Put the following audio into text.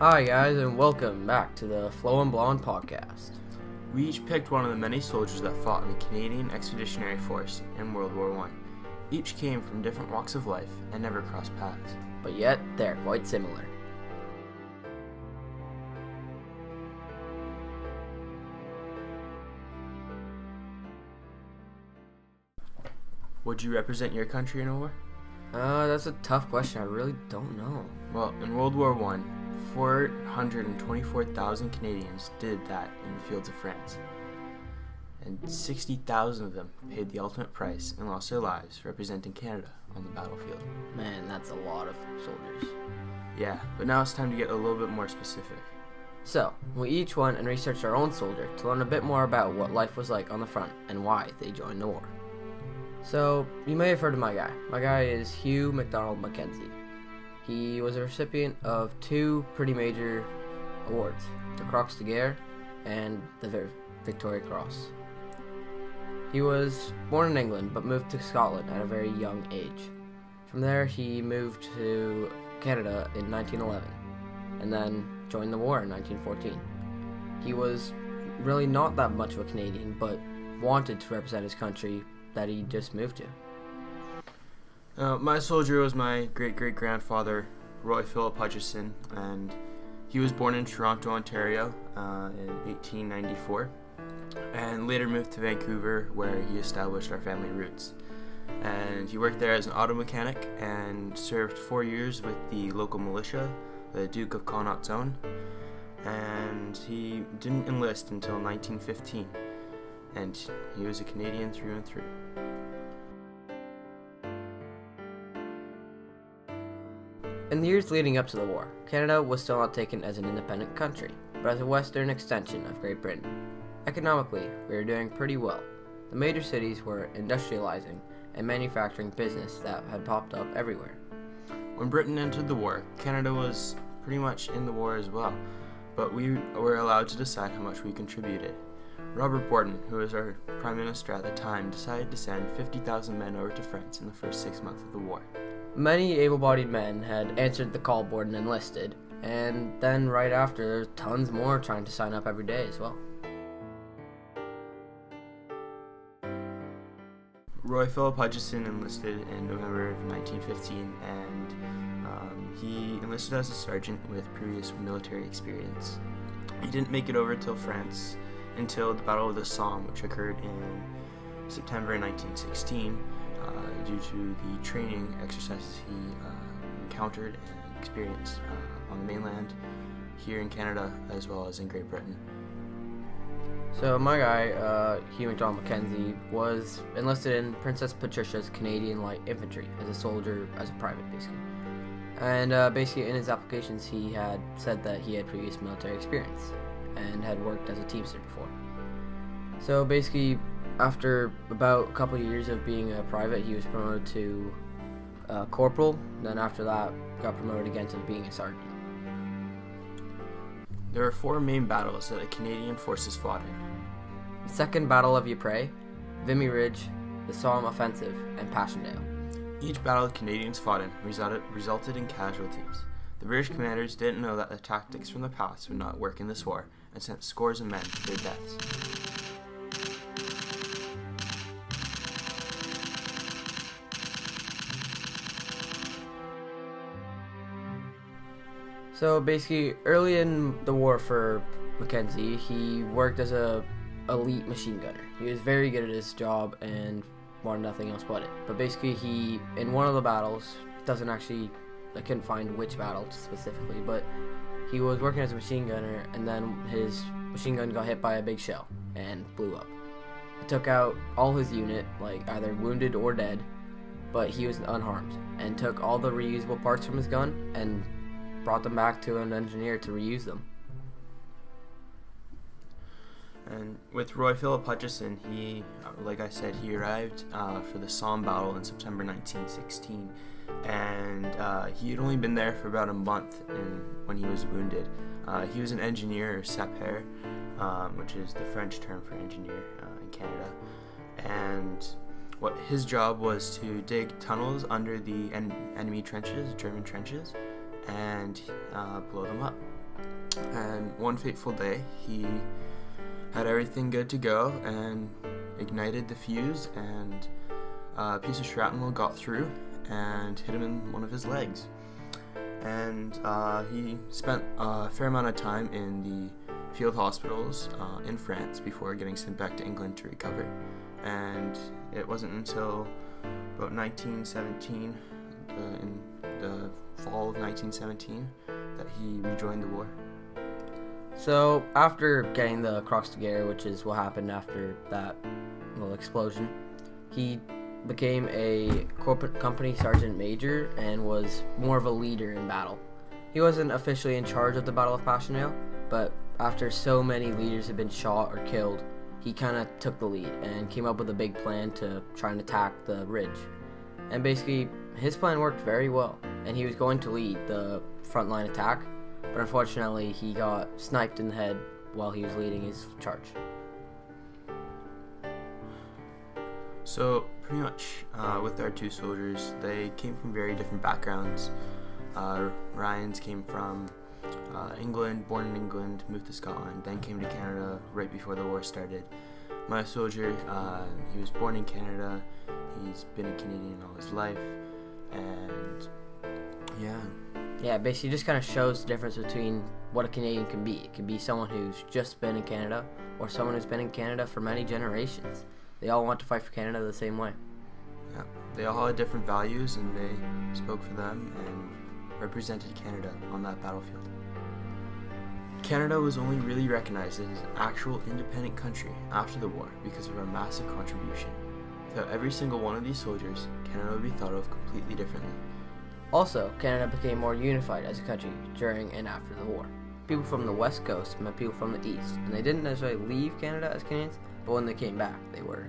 Hi guys, and welcome back to the Blond podcast. We each picked one of the many soldiers that fought in the Canadian Expeditionary Force in World War I. Each came from different walks of life and never crossed paths. But yet, they're quite similar. Would you represent your country in a war? That's a tough question. I really don't know. Well, in World War I, 424,000 Canadians did that in the fields of France. And 60,000 of them paid the ultimate price and lost their lives representing Canada on the battlefield. Man, that's a lot of soldiers. Yeah, but now it's time to get a little bit more specific. So, we each went and researched our own soldier to learn a bit more about what life was like on the front and why they joined the war. So, you may have heard of my guy. My guy is Hugh MacDonald Mackenzie. He was a recipient of two pretty major awards, the Croix de Guerre and the Victoria Cross. He was born in England but moved to Scotland at a very young age. From there he moved to Canada in 1911 and then joined the war in 1914. He was really not that much of a Canadian but wanted to represent his country that he just moved to. My soldier was my great-great-grandfather, Roy Philip Hutchison, and he was born in Toronto, Ontario in 1894, and later moved to Vancouver where he established our family roots. And he worked there as an auto mechanic and served 4 years with the local militia, the Duke of Connaught's Own, and he didn't enlist until 1915, and he was a Canadian through and through. In the years leading up to the war, Canada was still not taken as an independent country, but as a western extension of Great Britain. Economically, we were doing pretty well. The major cities were industrializing and manufacturing business that had popped up everywhere. When Britain entered the war, Canada was pretty much in the war as well, but we were allowed to decide how much we contributed. Robert Borden, who was our Prime Minister at the time, decided to send 50,000 men over to France in the first 6 months of the war. Many able-bodied men had answered the call board and enlisted, and then right after, there's tons more trying to sign up every day as well. Roy Philip Hutchison enlisted in November of 1915, and he enlisted as a sergeant with previous military experience. He didn't make it over till France until the Battle of the Somme, which occurred in September 1916, due to the training exercises he encountered and experienced on the mainland, here in Canada, as well as in Great Britain. So my guy, Hugh MacDonald Mackenzie, was enlisted in Princess Patricia's Canadian Light Infantry as a soldier, as a private basically. And basically in his applications he had said that he had previous military experience and had worked as a teamster before. So basically, after about a couple of years of being a private, he was promoted to corporal. Then after that, got promoted again to being a sergeant. There are 4 main battles that the Canadian forces fought in. The Second Battle of Ypres, Vimy Ridge, the Somme Offensive, and Passchendaele. Each battle the Canadians fought in resulted in casualties. The British commanders didn't know that the tactics from the past would not work in this war and sent scores of men to their deaths. So basically, early in the war for Mackenzie, he worked as a elite machine gunner. He was very good at his job and wanted nothing else but it. But basically, he, in one of the battles, I couldn't find which battle specifically, but he was working as a machine gunner, and then his machine gun got hit by a big shell and blew up. It took out all his unit, like either wounded or dead, but he was unharmed, and took all the reusable parts from his gun and brought them back to an engineer to reuse them. And with Roy Philip Hutchison, he, like I said, he arrived for the Somme battle in September 1916, and he had only been there for about a month when he was wounded. He was an engineer, or sapeur, which is the French term for engineer in Canada, and what his job was to dig tunnels under the enemy trenches, German trenches, and blow them up. And one fateful day, he had everything good to go and ignited the fuse, and a piece of shrapnel got through and hit him in one of his legs. And he spent a fair amount of time in the field hospitals in France before getting sent back to England to recover. And it wasn't until about 1917, in the fall of 1917, that he rejoined the war. So after getting the Croix de Guerre, which is what happened after that little explosion, he became a corporate company sergeant major and was more of a leader in battle. He wasn't officially in charge of the Battle of Passchendaele, but after so many leaders had been shot or killed, he kind of took the lead and came up with a big plan to try and attack the ridge. And basically, his plan worked very well, and he was going to lead the frontline attack, but unfortunately, he got sniped in the head while he was leading his charge. So pretty much with our two soldiers, they came from very different backgrounds. Ryan's came from England, born in England, moved to Scotland, then came to Canada right before the war started. My soldier, he was born in Canada, he's been a Canadian all his life, and Yeah, basically just kind of shows the difference between what a Canadian can be. It can be someone who's just been in Canada or someone who's been in Canada for many generations. They all want to fight for Canada the same way. Yeah, they all had different values, and they spoke for them and represented Canada on that battlefield. Canada was only really recognized as an actual independent country after the war because of our massive contribution. Without every single one of these soldiers, Canada would be thought of completely differently. Also, Canada became more unified as a country during and after the war. People from the West Coast met people from the East, and they didn't necessarily leave Canada as Canadians, but when they came back, they were